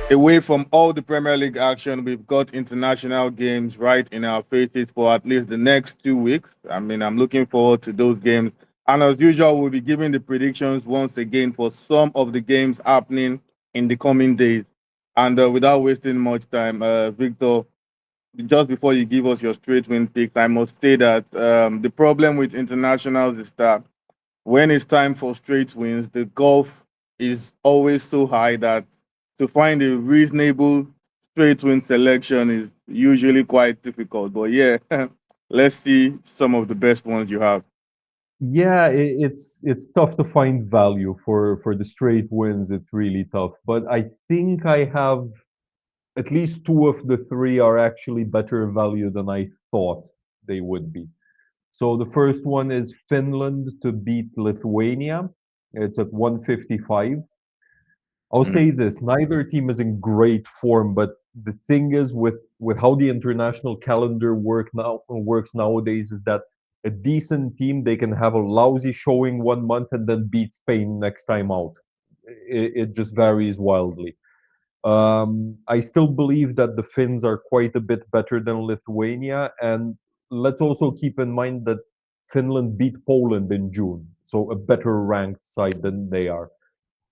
Away from all the Premier League action, we've got international games right in our faces for at least the next 2 weeks. I mean, I'm looking forward to those games. And as usual, we'll be giving the predictions once again for some of the games happening in the coming days. And without wasting much time, Victor, just before you give us your straight win picks, I must say that the problem with internationals is that when it's time for straight wins, the gulf is always so high that to find a reasonable straight win selection is usually quite difficult. But yeah, let's see some of the best ones you have. Yeah, it's tough to find value for the straight wins. It's really tough. But I think I have at least two of the three are actually better value than I thought they would be. So the first one is Finland to beat Lithuania. It's at 155. I'll say Mm. this, neither team is in great form, but the thing is with how the international calendar works nowadays is that a decent team they can have a lousy showing 1 month and then beat Spain next time out. It just varies wildly. I still believe that the Finns are quite a bit better than Lithuania, and let's also keep in mind that Finland beat Poland in June, so a better ranked side than they are.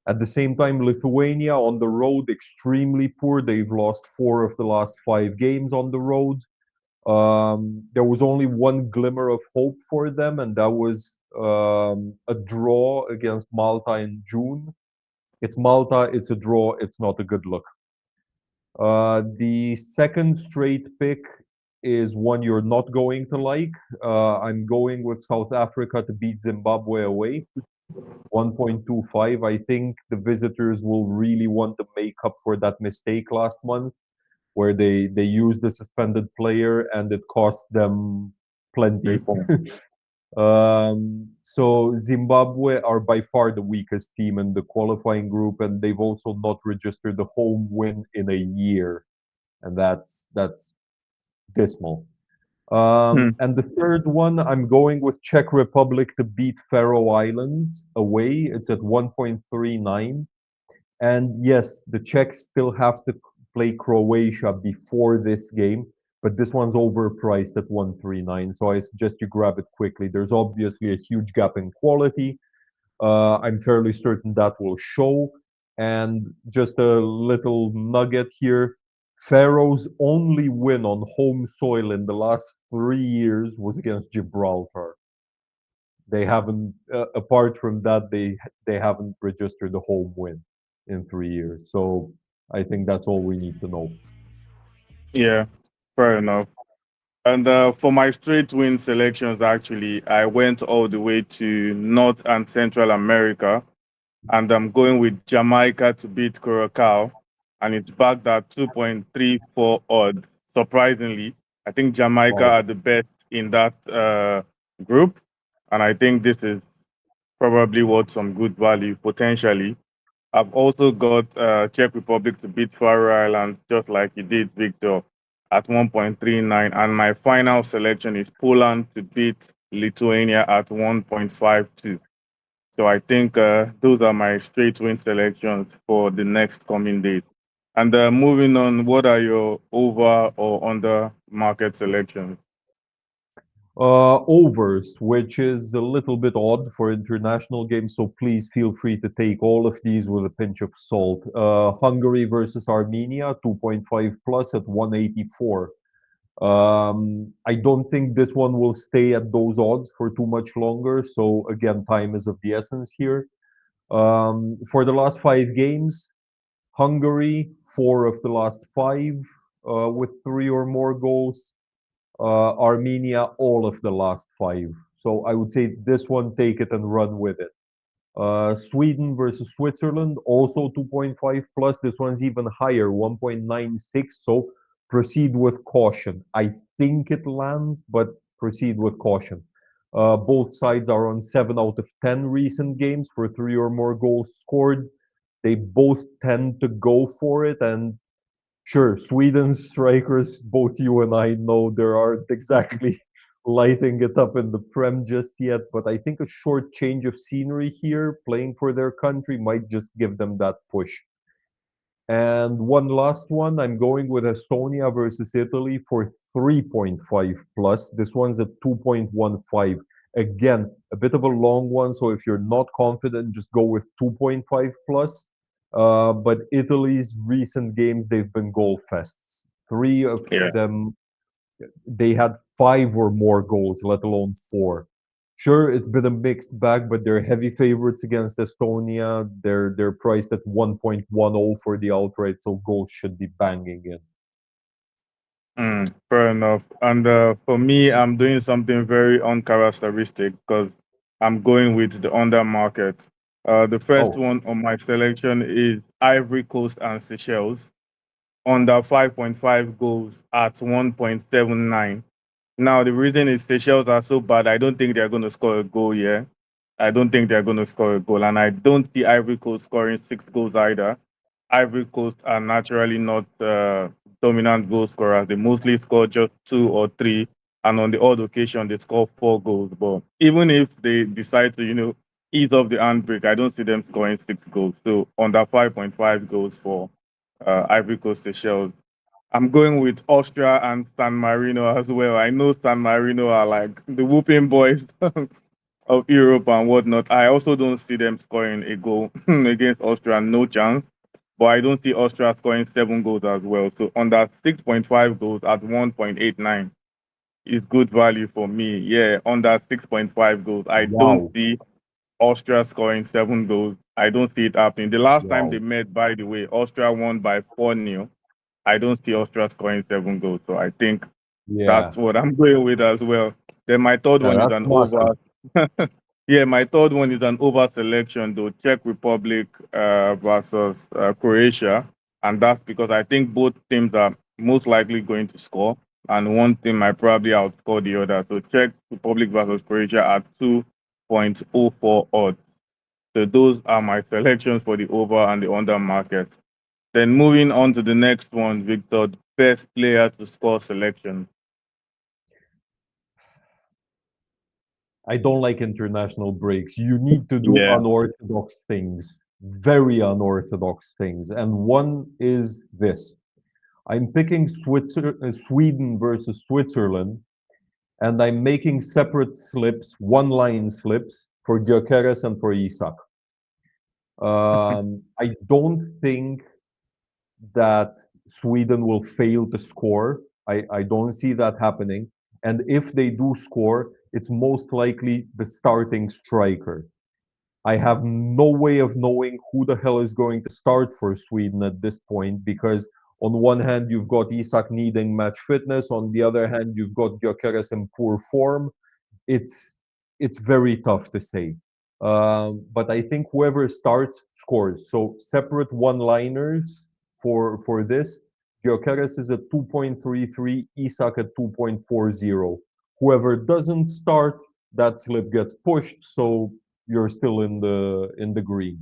At the same time, Lithuania on the road extremely poor. They've lost four of the last five games on the road. There was only one glimmer of hope for them, and that was a draw against Malta in June. It's Malta, it's a draw, it's not a good look. The second straight pick is one you're not going to like. I'm going with South Africa to beat Zimbabwe away. 1.25. I think the visitors will really want to make up for that mistake last month where they used the suspended player and it cost them Three plenty. points. So Zimbabwe are by far the weakest team in the qualifying group, and they've also not registered a home win in a year, and that's dismal. Hmm. And the third one, I'm going with Czech Republic to beat Faroe Islands away. It's at 1.39. And yes, the Czechs still have to play Croatia before this game, but this one's overpriced at 139. So I suggest you grab it quickly. There's obviously a huge gap in quality. I'm fairly certain that will show. And just a little nugget here. Faroes' only win on home soil in the last 3 years was against Gibraltar. They haven't, apart from that, they haven't registered a home win in 3 years. So I think that's all we need to know. Yeah, fair enough. And for my straight win selections, actually, I went all the way to North and Central America, and I'm going with Jamaica to beat Curacao, and it's backed at 2.34 odds. Surprisingly, I think Jamaica Wow. are the best in that group, and I think this is probably worth some good value potentially. I've also got Czech Republic to beat Faroe Islands, just like you did, Victor, at 1.39. And my final selection is Poland to beat Lithuania at 1.52. So I think those are my straight win selections for the next coming days. And moving on, what are your over or under market selections? Overs, which is a little bit odd for international games, so please feel free to take all of these with a pinch of salt. Hungary versus Armenia, 2.5 plus at 184. I don't think this one will stay at those odds for too much longer, so again, time is of the essence here. For the last five games, Hungary, four of the last five, with three or more goals. Armenia, all of the last five. So I would say this one, take it and run with it. Sweden versus Switzerland, also 2.5 plus. This one's even higher, 1.96. So proceed with caution. I think it lands, but proceed with caution. Both sides are on 7 out of 10 recent games for three or more goals scored. They both tend to go for it, and sure, Sweden's strikers, both you and I know they aren't exactly lighting it up in the Prem just yet, but I think a short change of scenery here, playing for their country, might just give them that push. And one last one, I'm going with Estonia versus Italy for 3.5 plus. This one's at 2.15. Again, a bit of a long one, so if you're not confident, just go with 2.5 plus. But Italy's recent games, they've been goal fests. Three of Yeah. them, they had five or more goals, let alone four. Sure, it's been a mixed bag, but they're heavy favorites against Estonia. They're priced at 1.10 for the outright, so goals should be banging in. Fair enough. And for me, I'm doing something very uncharacteristic because I'm going with the under market. The first Oh, one on my selection is Ivory Coast and Seychelles under 5.5 goals at 1.79. Now, the reason is Seychelles are so bad, I don't think they're going to score a goal here. I don't think they're going to score a goal. And I don't see Ivory Coast scoring 6 goals either. Ivory Coast are naturally not dominant goal scorers. They mostly score just 2 or 3. And on the odd occasion, they score 4 goals. But even if they decide to, ease off the handbrake, I don't see them scoring 6 goals. So under 5.5 goals for Ivory Coast Seychelles. I'm going with Austria and San Marino as well. I know San Marino are like the whooping boys of Europe and whatnot. I also don't see them scoring a goal against Austria, no chance. But I don't see Austria scoring 7 goals as well. So under 6.5 goals at 1.89 is good value for me. Yeah, under 6.5 goals. I don't wow, see Austria scoring 7 goals. I don't see it happening. The last time they wow. met, by the way, Austria won by 4-0. I don't see Austria scoring 7 goals. So I think Yeah, that's what I'm going with as well. Then my third one is that's an massive. over. Yeah, my third one is an over selection though. Czech Republic versus Croatia, and that's because I think both teams are most likely going to score, and one team might probably outscore the other. So Czech Republic versus Croatia at 2.04 odds. So those are my selections for the over and the under market. Then moving on to the next one, Victor, best player to score selection. I don't like international breaks. You need to do Yeah. unorthodox things, very unorthodox things. And one is this. I'm picking Sweden versus Switzerland, and I'm making separate slips, one line slips for Gyökeres and for Isak. I don't think that Sweden will fail to score. I don't see that happening. And if they do score, it's most likely the starting striker. I have no way of knowing who the hell is going to start for Sweden at this point because on one hand you've got Isak needing match fitness, on the other hand you've got Gyökeres in poor form. It's it's very tough to say. But I think whoever starts scores. So separate one-liners for this. Gyökeres is at 2.33, Isak at 2.40. Whoever doesn't start, that slip gets pushed, so you're still in the green.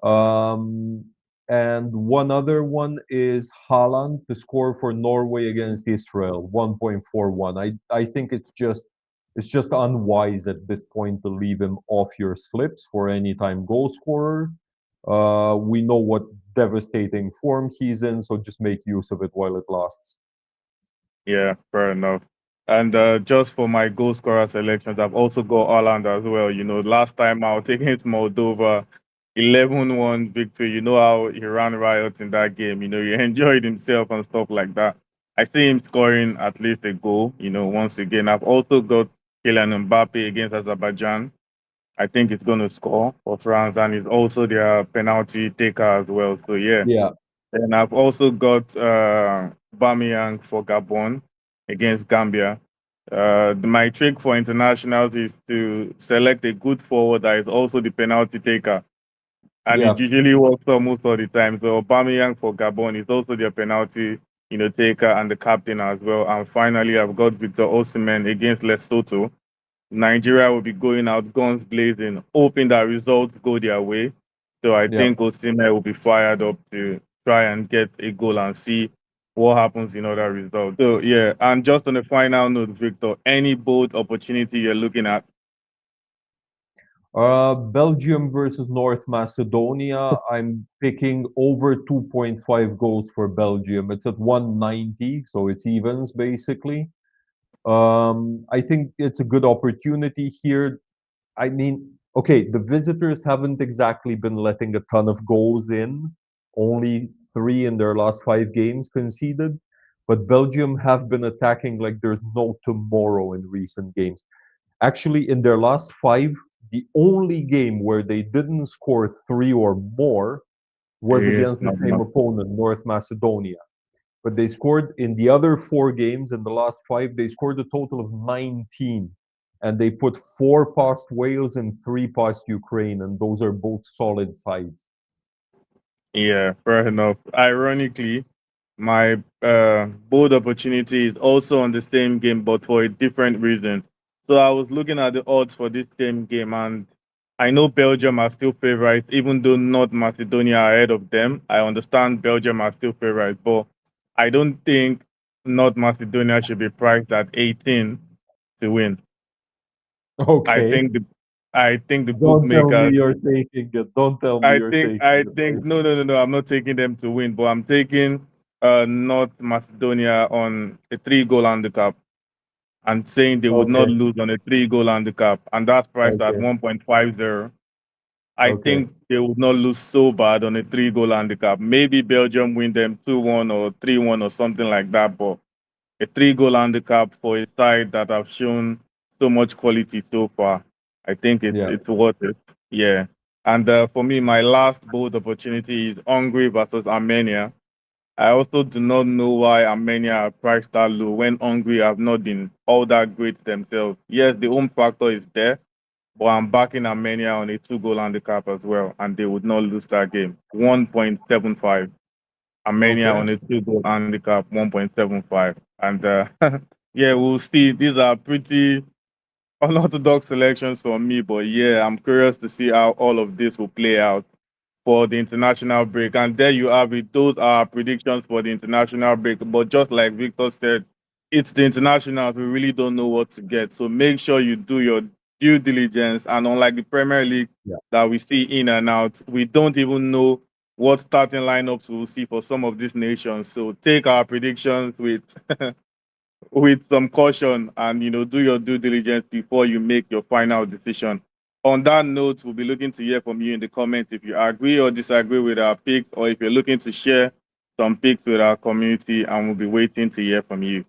Um, and one other one is Haaland to score for Norway against Israel, 1.41. I think it's just unwise at this point to leave him off your slips for any time goal scorer. We know what devastating form he's in, so just make use of it while it lasts. Yeah, fair enough. And just for my goal scorer selections, I've also got Holland as well. Last time I was taking Moldova, 11-1 victory. You know how he ran riots in that game. He enjoyed himself and stuff like that. I see him scoring at least a goal, once again. I've also got Kylian Mbappe against Azerbaijan. I think he's going to score for France, and he's also their penalty taker as well. So, yeah. Yeah, And I've also got Bamiyang for Gabon against Gambia. My trick for internationals is to select a good forward that is also the penalty taker, and it yeah, usually works almost all the time. So Bamiyang for Gabon is also their penalty, taker and the captain as well. And finally, I've got Victor Osimhen against Lesotho. Nigeria will be going out guns blazing, hoping that results go their way. So I yeah. think Osimhen will be fired up to try and get a goal and see what happens in other results. So yeah, and just on a final note, Victor, any bold opportunity you're looking at? Belgium versus North Macedonia. I'm picking over 2.5 goals for Belgium. It's at 190, so it's evens basically. I think it's a good opportunity here. I mean, okay, the visitors haven't exactly been letting a ton of goals in, only three in their last five games conceded. But Belgium have been attacking like there's no tomorrow in recent games. Actually, in their last five, the only game where they didn't score three or more was Yes, against the no, same no. opponent, North Macedonia. But they scored in the other four games in the last five, they scored a total of 19. And they put four past Wales and three past Ukraine, and those are both solid sides. Yeah, fair enough. Ironically, my bold opportunity is also on the same game, but for a different reason. So I was looking at the odds for this same game, and I know Belgium are still favorites, even though North Macedonia are ahead of them. I understand Belgium are still favorites, but I don't think North Macedonia should be priced at 18 to win. I Okay. think the I think the Don't tell me bookmakers you're taking it. Don't tell me you're taking it. No, no, no, no. I'm not taking them to win, but I'm taking North Macedonia on a 3 goal handicap and saying they would not Okay. lose on a 3 goal handicap, and that's priced at Okay. 1.50. I Okay. think they would not lose so bad on a 3 goal handicap. Maybe Belgium win them 2-1 or 3-1 or something like that, but a 3 goal handicap for a side that have shown so much quality so far. I think Yeah. it's worth it. Yeah. And for me, my last bold opportunity is Hungary versus Armenia. I also do not know why Armenia are priced that low when Hungary have not been all that great themselves. Yes, the home factor is there, but I'm backing Armenia on a 2 goal handicap as well, and they would not lose that game. 1.75. Armenia Okay. on a 2 goal handicap, 1.75. And yeah, we'll see. These are pretty unorthodox selections for me, but yeah, I'm curious to see how all of this will play out for the international break. And there you have it. Those are predictions for the international break. But just like Victor said, it's the internationals. We really don't know what to get. So make sure you do your due diligence. And unlike the Premier League Yeah. that we see in and out, we don't even know what starting lineups we'll see for some of these nations. So take our predictions with with some caution and do your due diligence before you make your final decision. On that note, we'll be looking to hear from you in the comments if you agree or disagree with our picks, or if you're looking to share some picks with our community, and we'll be waiting to hear from you.